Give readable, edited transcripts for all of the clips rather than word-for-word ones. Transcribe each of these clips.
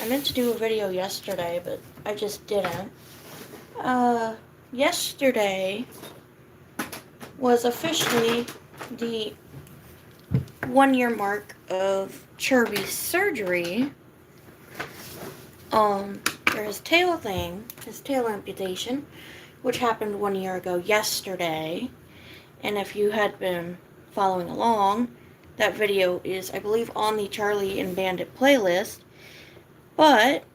I meant to do a video yesterday, but I just didn't. Yesterday was officially the 1 year mark of Chirby's surgery. For his tail amputation, which happened 1 year ago yesterday. And if you had been following along, that video is, I believe, on the Charlie and Bandit playlist. But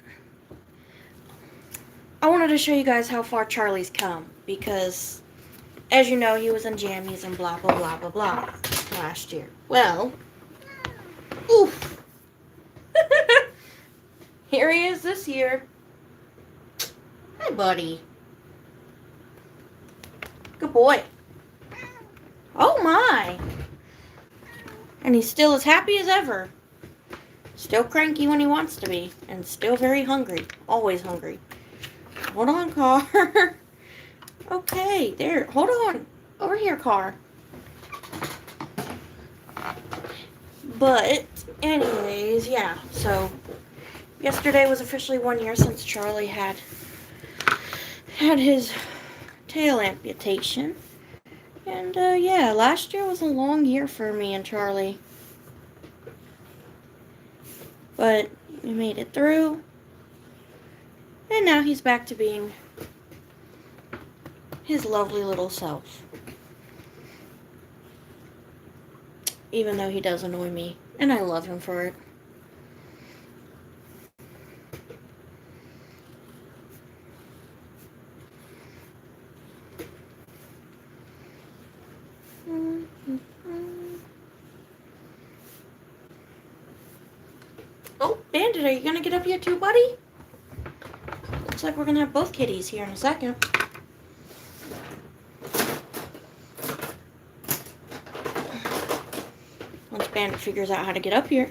I wanted to show you guys how far Charlie's come, because, as you know, he was in jammies and blah, blah, blah, blah, blah last year. Well, oof. Here he is this year. Hi, buddy. Good boy. Oh, my. And he's still as happy as ever. Still cranky when he wants to be. And still very hungry. Always hungry. Hold on, car. Okay, there. Hold on. Over here, car. But, anyways, yeah. So, yesterday was officially 1 year since Charlie had his tail amputation. And, yeah, last year was a long year for me and Charlie. But we made it through. And now he's back to being his lovely little self. Even though he does annoy me. And I love him for it. Oh, Bandit, are you going to get up here too, buddy? Looks like we're going to have both kitties here in a second. Once Bandit figures out how to get up here.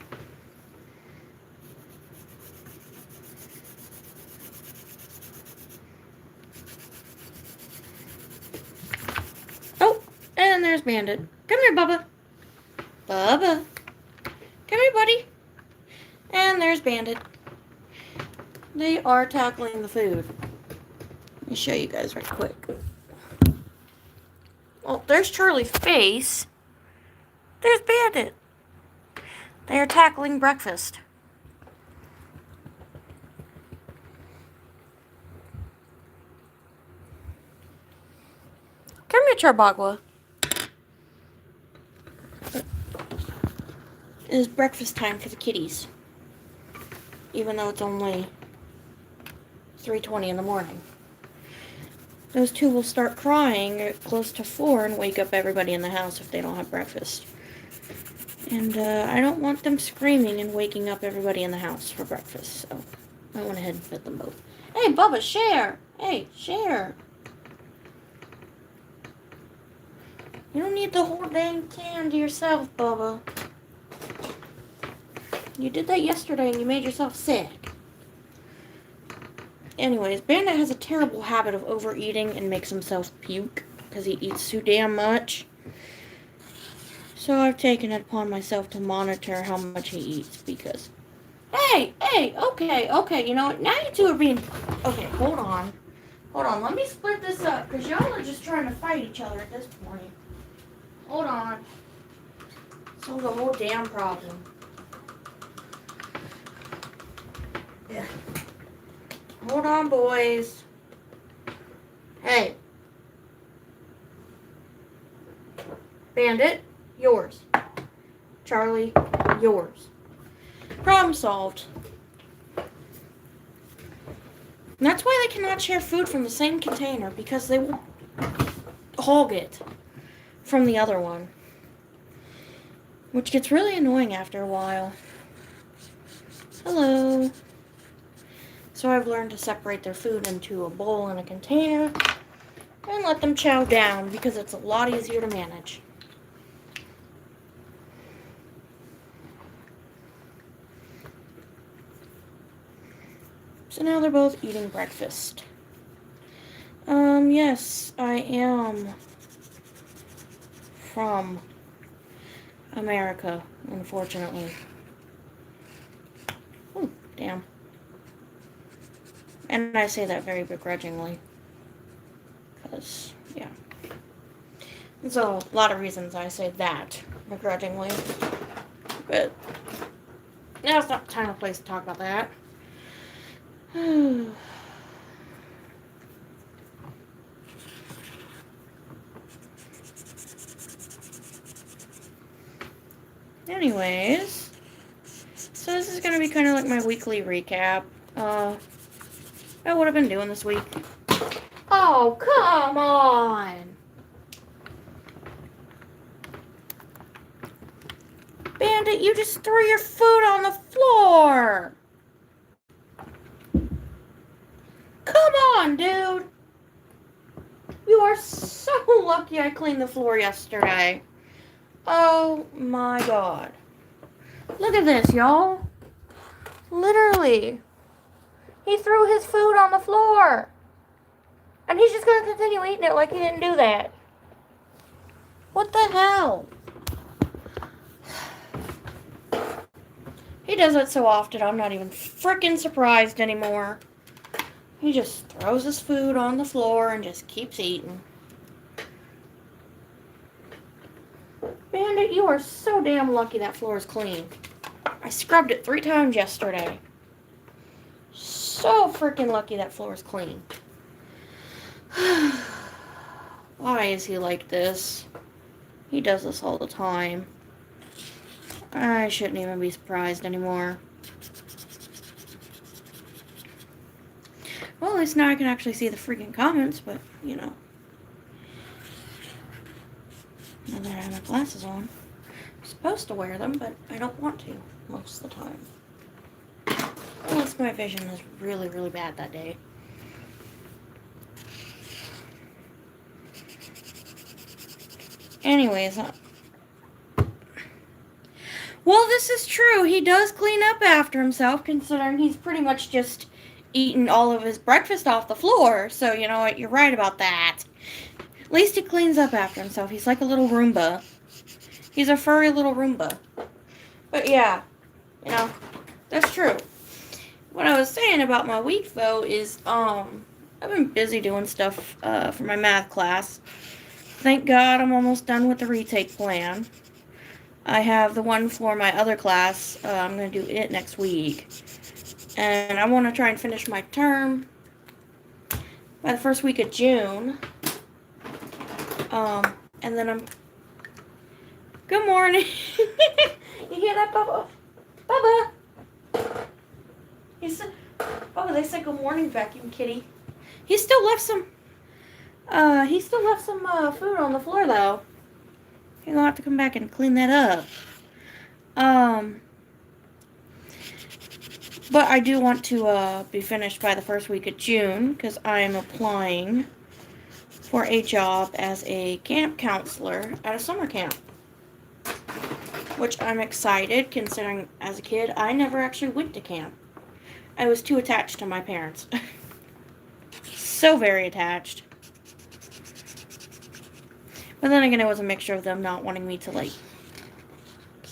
Oh, and there's Bandit. Come here, Bubba. Bubba. Come here, buddy. And there's Bandit. They are tackling the food. Let me show you guys right quick. Well, there's Charlie's face. There's Bandit. They are tackling breakfast. Come here, Charbagua. It is breakfast time for the kitties. Even though it's only 3:20 in the morning. Those two will start crying at close to 4 and wake up everybody in the house if they don't have breakfast. And I don't want them screaming and waking up everybody in the house for breakfast. So I went ahead and fed them both. Hey, Bubba, share. Hey, share. You don't need the whole dang can to yourself, Bubba. You did that yesterday and you made yourself sick. Anyways, Bandit has a terrible habit of overeating and makes himself puke because he eats too damn much. So I've taken it upon myself to monitor how much he eats because... Hey, okay, you know what? Now you two are being... Okay, hold on, let me split this up because y'all are just trying to fight each other at this point. Hold on. Solve the whole damn problem. Yeah. Hold on, boys. Hey. Bandit, yours. Charlie, yours. Problem solved. And that's why they cannot share food from the same container, because they will hog it from the other one. Which gets really annoying after a while. Hello. So I've learned to separate their food into a bowl and a container and let them chow down because it's a lot easier to manage. So now they're both eating breakfast. Yes, I am from America, unfortunately. Oh, damn. And I say that very begrudgingly. Because, yeah. So, a lot of reasons I say that begrudgingly. But now it's not time or place to talk about that. Anyways, so this is going to be kind of like my weekly recap. What I've been doing this week. Oh, come on! Bandit, you just threw your food on the floor! Come on, dude! You are so lucky I cleaned the floor yesterday. Oh my god. Look at this, y'all. Literally. He threw his food on the floor. And he's just going to continue eating it like he didn't do that. What the hell? He does it so often, I'm not even freaking surprised anymore. He just throws his food on the floor and just keeps eating. Bandit, you are so damn lucky that floor is clean. I scrubbed it 3 times yesterday. So freaking lucky that floor is clean. Why is he like this? He does this all the time. I shouldn't even be surprised anymore. Well, at least now I can actually see the freaking comments, but, you know. Now that I have my glasses on. I'm supposed to wear them, but I don't want to most of the time. Unless my vision is really, really bad that day. Anyways, well, this is true. He does clean up after himself, considering he's pretty much just eaten all of his breakfast off the floor. So, you know what? You're right about that. At least he cleans up after himself. He's like a little Roomba. He's a furry little Roomba. But yeah, you know, that's true. What I was saying about my week, though, is I've been busy doing stuff for my math class. Thank God I'm almost done with the retake plan. I have the one for my other class. I'm going to do it next week. And I want to try and finish my term by the first week of June. And then I'm... Good morning. You hear that, Bubba? Bubba! They said good morning, vacuum kitty. He still left some food on the floor, though. He's gonna have to come back and clean that up. But I do want to be finished by the first week of June, because I'm applying for a job as a camp counselor at a summer camp. Which I'm excited, considering as a kid, I never actually went to camp. I was too attached to my parents. So very attached. But then again, it was a mixture of them not wanting me to, like,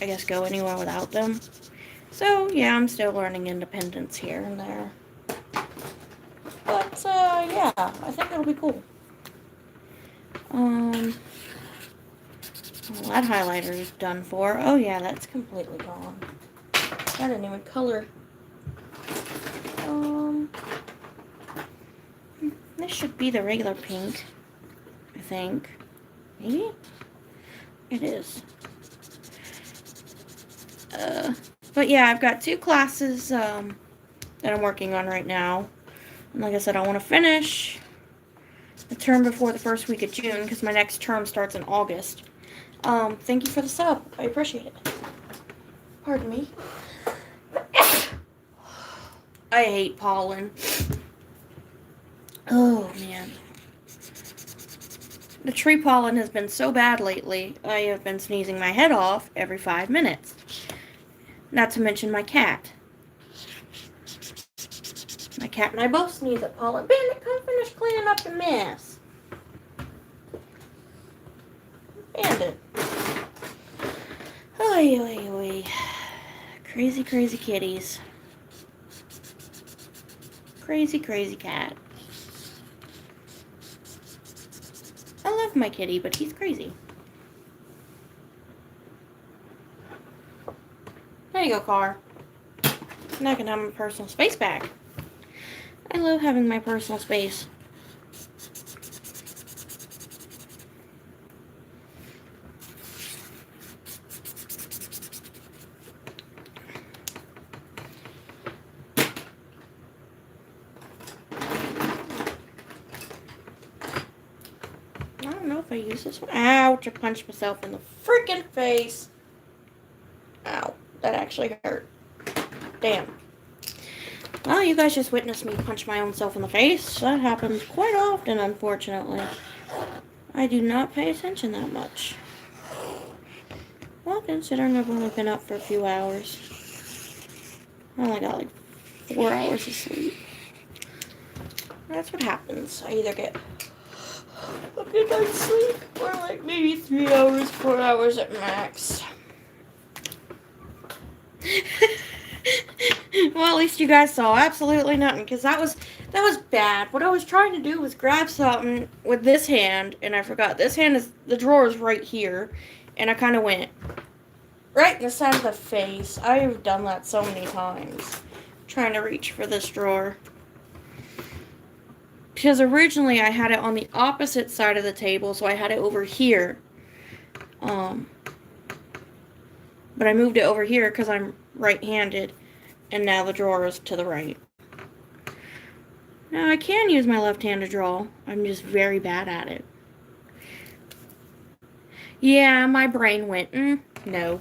I guess go anywhere without them. So, yeah, I'm still learning independence here and there. But, yeah, I think it'll be cool. Well, that highlighter is done for. Oh, yeah, that's completely gone. I didn't even color. This should be the regular pink, I think. Maybe? It is. But yeah, I've got 2 classes that I'm working on right now. And like I said, I want to finish the term before the first week of June, because my next term starts in August. Thank you for the sub. I appreciate it. Pardon me. I hate pollen. Oh, man. The tree pollen has been so bad lately, I have been sneezing my head off every 5 minutes. Not to mention my cat. My cat and I both sneeze at pollen. Bandit, come finish cleaning up the mess. Bandit. Oy, oy, oy. Crazy, crazy kitties. crazy, crazy cat. I love my kitty, but he's crazy. There you go, car. Now I can have my personal space back. I love having my personal space. I don't know if I use this one. Ouch, I punched myself in the freaking face. Ow, that actually hurt. Damn. Well, you guys just witnessed me punch my own self in the face. That happens quite often, unfortunately. I do not pay attention that much. Well, considering I've only been up for a few hours. I only got like 4 hours of sleep. That's what happens. I either get a good night's sleep or like maybe 3 hours, 4 hours at max. Well, at least you guys saw absolutely nothing, because that was bad. What I was trying to do was grab something with this hand, and I forgot. This hand is, the drawer is right here, and I kind of went right in the side of the face. I've done that so many times, trying to reach for this drawer. Because originally I had it on the opposite side of the table, so I had it over here. But I moved it over here because I'm right-handed, and now the drawer is to the right. Now I can use my left hand to draw. I'm just very bad at it. Yeah, my brain went, no.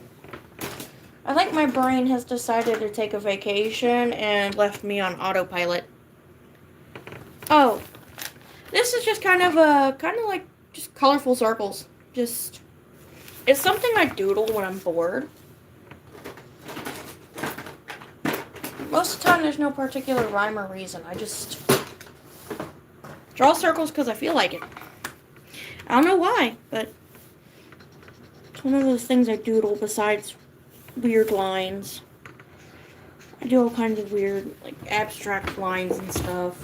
I think my brain has decided to take a vacation and left me on autopilot. Oh, this is just kind of like just colorful circles. Just, it's something I doodle when I'm bored. Most of the time, there's no particular rhyme or reason. I just draw circles because I feel like it. I don't know why, but it's one of those things I doodle besides weird lines. I do all kinds of weird, like, abstract lines and stuff.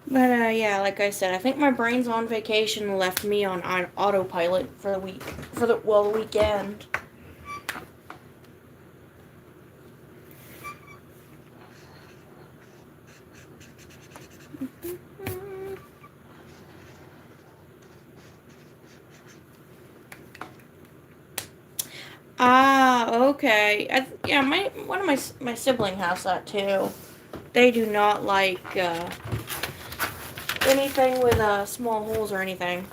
But, yeah, like I said, I think my brain's on vacation and left me on autopilot for the week. The weekend. Ah, okay. Yeah, one of my sibling has that too. They do not like anything with small holes or anything,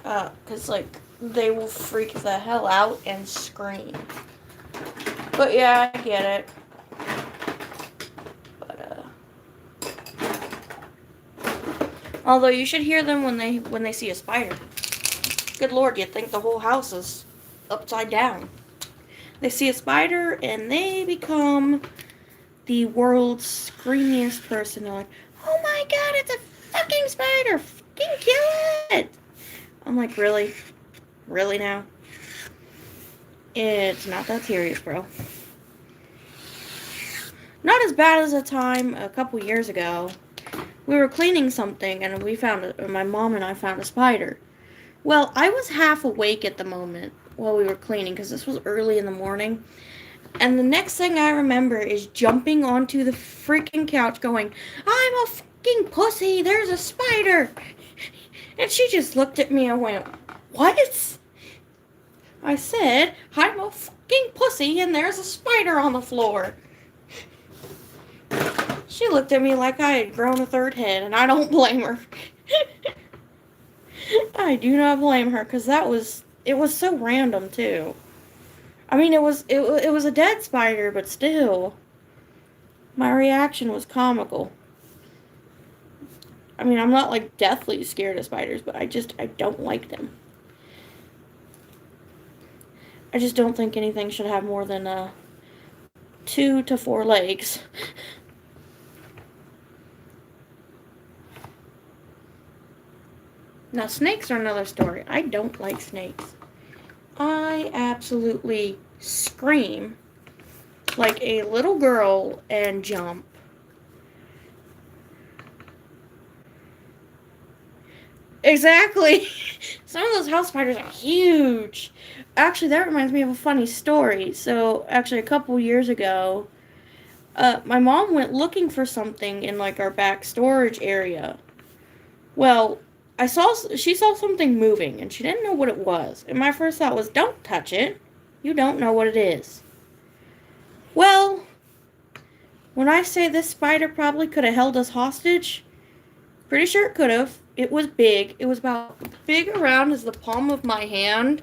cause like they will freak the hell out and scream. But yeah, I get it. But although you should hear them when they see a spider. Good Lord, you'd think the whole house is upside down. They see a spider and they become the world's screamiest person. They're like, "Oh my God, it's a fucking spider! Fucking kill it!" I'm like, really? Really now? It's not that serious, bro. Not as bad as a time a couple years ago. We were cleaning something and my mom and I found a spider. Well, I was half awake at the moment while we were cleaning because this was early in the morning. And the next thing I remember is jumping onto the freaking couch going, "I'm a fucking pussy, there's a spider." And she just looked at me and went, "What?" I said, "I'm a fucking pussy and there's a spider on the floor." She looked at me like I had grown a third head, and I don't blame her. I do not blame her, because it was so random, too. I mean, it was a dead spider, but still. My reaction was comical. I mean, I'm not, like, deathly scared of spiders, but I don't like them. I just don't think anything should have more than, 2 to 4 legs. Now, snakes are another story. I don't like snakes. I absolutely scream like a little girl and jump. Exactly. Some of those house spiders are huge. Actually, that reminds me of a funny story. So, actually, a couple years ago, my mom went looking for something in like our back storage area. Well, she saw something moving and she didn't know what it was. And my first thought was, "Don't touch it. You don't know what it is." Well, when I say this spider probably could have held us hostage, pretty sure it could have. It was big. It was about big around as the palm of my hand.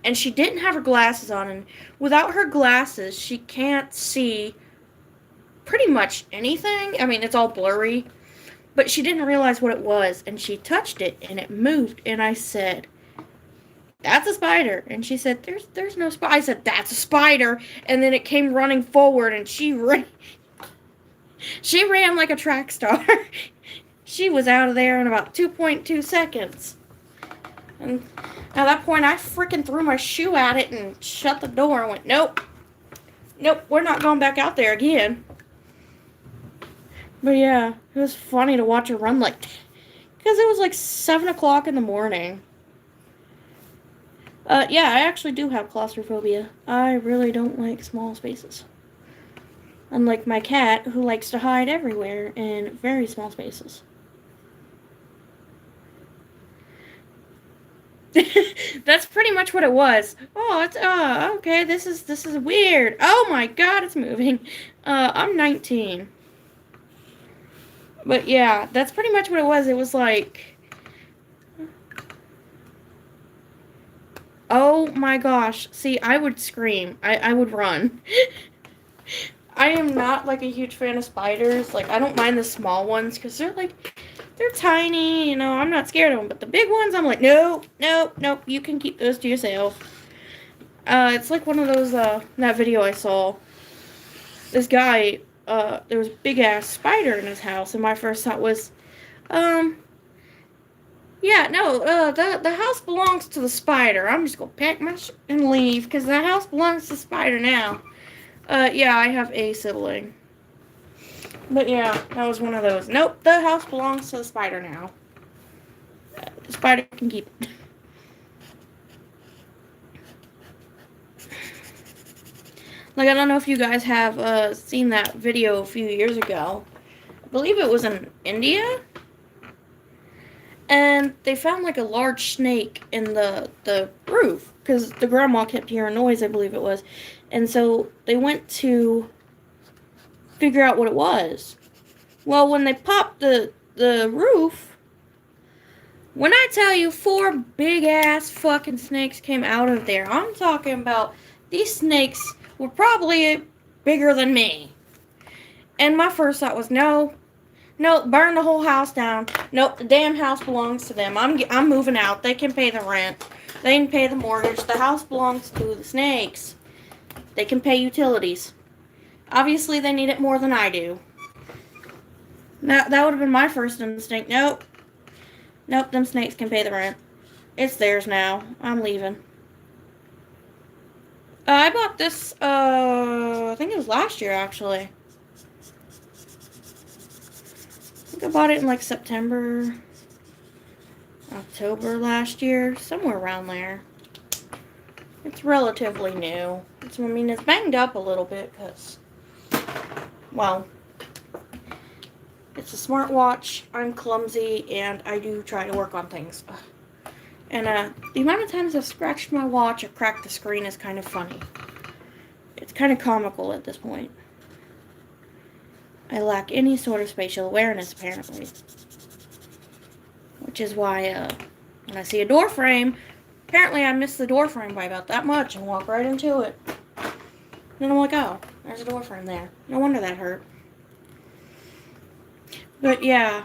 And she didn't have her glasses on. And without her glasses, she can't see pretty much anything. I mean, it's all blurry. But she didn't realize what it was. And she touched it and it moved. And I said, "That's a spider." And she said, there's no spider. I said, "That's a spider." And then it came running forward and she ran like a track star. She was out of there in about 2.2 seconds. And at that point, I freaking threw my shoe at it and shut the door and went, "Nope. Nope, we're not going back out there again." But yeah, it was funny to watch her run like that. Because it was like 7 o'clock in the morning. Yeah, I actually do have claustrophobia. I really don't like small spaces. Unlike my cat, who likes to hide everywhere in very small spaces. That's pretty much what it was. Oh, it's okay. This is weird. Oh my God, it's moving. I'm 19. But yeah, that's pretty much what it was. It was like, oh my gosh. See, I would scream. I would run. I am not like a huge fan of spiders. Like, I don't mind the small ones because they're tiny, you know, I'm not scared of them. But the big ones, I'm like, nope, you can keep those to yourself. It's like one of those, that video I saw. This guy, there was a big-ass spider in his house, and my first thought was, yeah, no, the house belongs to the spider. I'm just gonna pack my shit and leave, because the house belongs to the spider now. Yeah, I have a sibling. But yeah, that was one of those. Nope, the house belongs to the spider now. The spider can keep it. Like, I don't know if you guys have seen that video a few years ago. I believe it was in India. And they found like a large snake in the roof. Because the grandma kept hearing noise, I believe it was. And so they went to figure out what it was. Well, when they popped the roof, when I tell you 4 big-ass fucking snakes came out of there, I'm talking about these snakes were probably bigger than me. And my first thought was, no, burn the whole house down. Nope, the damn house belongs to them. I'm moving out. They can pay the rent. They can pay the mortgage. The house belongs to the snakes. They can pay utilities. Obviously, they need it more than I do. That would have been my first instinct. Nope, them snakes can pay the rent. It's theirs now. I'm leaving. I bought this, I think it was last year, actually. I think I bought it in, like, September, October last year. Somewhere around there. It's relatively new. It's banged up a little bit, because, well, it's a smartwatch. I'm clumsy, and I do try to work on things. And the amount of times I've scratched my watch or cracked the screen is kind of funny. It's kind of comical at this point. I lack any sort of spatial awareness, apparently. Which is why, when I see a door frame, apparently I miss the door frame by about that much and walk right into it. And I'm like, oh, there's a door frame there. No wonder that hurt. But yeah,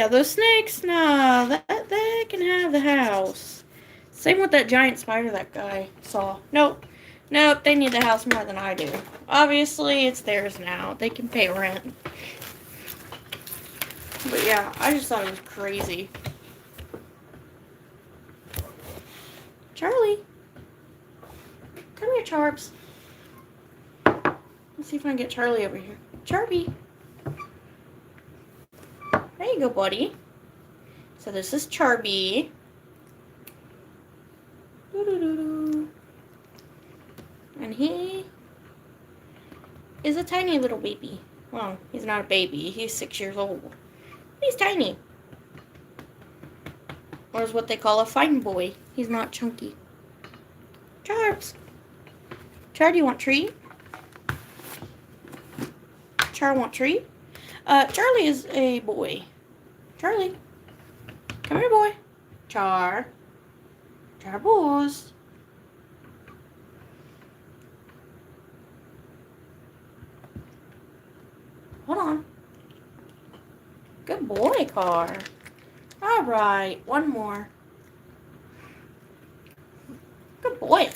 those snakes, nah, they can have the house. Same with that giant spider that guy saw. Nope, they need the house more than I do. Obviously, it's theirs now. They can pay rent. But yeah, I just thought it was crazy. Charlie. Come here, Charbs. Let's see if I can get Charlie over here. Charby. There you go, buddy. So this is Charby. And he is a tiny little baby. Well, he's not a baby. He's 6 years old. He's tiny. Or is what they call a fine boy. He's not chunky. Charbs. Char, do you want treat? Char want treat? Charlie is a boy. Charlie. Come here, boy. Char. Char boys. Hold on. Good boy, Car. All right, one more. Good boy.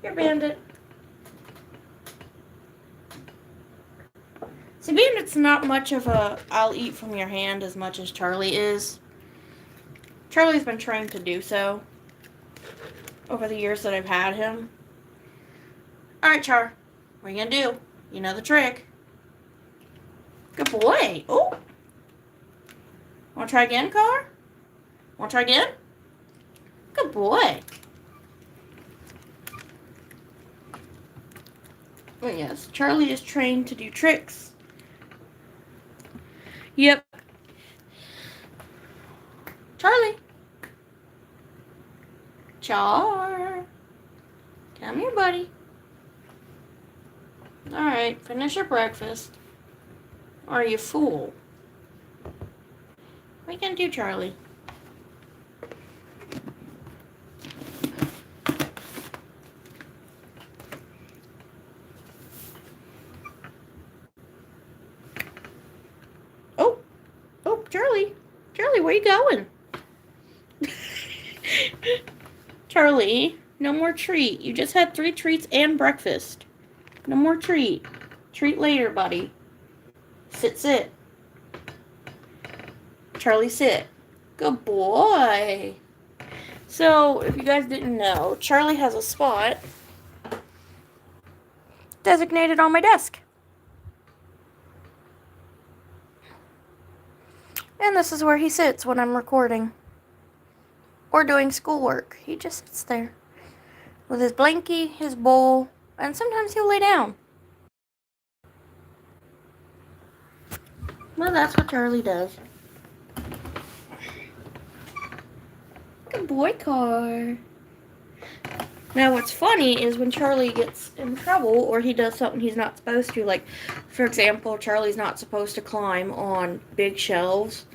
Here, Bandit. See, Bandit's not much of a I'll eat from your hand as much as Charlie is. Charlie's been trained to do so over the years that I've had him. All right, Char. What are you going to do? You know the trick. Good boy. Oh. Want to try again, Car? Want to try again? Good boy. Oh, yes. Charlie is trained to do tricks. Yep. Charlie. Char. Come here, buddy. Alright, finish your breakfast. Or are you full? What are you gonna do, Charlie? Oh, Charlie. Charlie, where you going? Charlie, no more treat. You just had 3 treats and breakfast. No more treat. Treat later, buddy. Sit. Charlie, sit. Good boy. So, if you guys didn't know, Charlie has a spot designated on my desk. And this is where he sits when I'm recording or doing schoolwork. He just sits there with his blankie, his bowl, and sometimes he'll lay down. Well, that's what Charlie does. Good boy, Car. Now, what's funny is when Charlie gets in trouble or he does something he's not supposed to, like, for example, Charlie's not supposed to climb on big shelves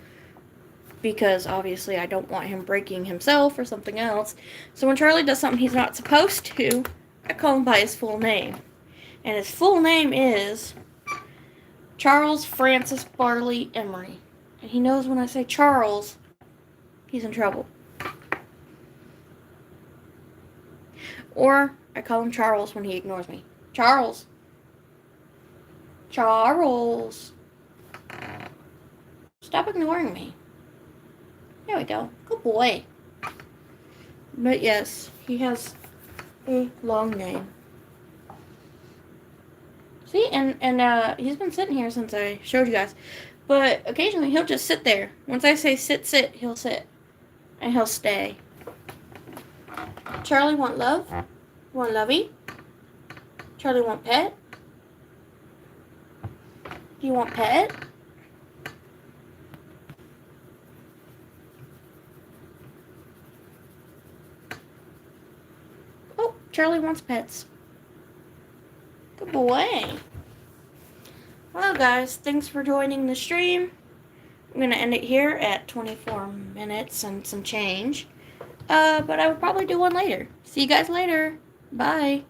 because, obviously, I don't want him breaking himself or something else. So when Charlie does something he's not supposed to, I call him by his full name. And his full name is Charles Francis Barley Emery. And he knows when I say Charles, he's in trouble. Or I call him Charles when he ignores me. Charles. Charles. Stop ignoring me. There we go. Good boy. But yes, he has a long name. See, and he's been sitting here since I showed you guys. But occasionally he'll just sit there. Once I say sit, he'll sit. And he'll stay. Charlie want love? Want lovey? Charlie want pet? Do you want pet? Oh, Charlie wants pets. Good boy. Well, guys, thanks for joining the stream. I'm going to end it here at 24 minutes and some change. But I will probably do one later. See you guys later. Bye.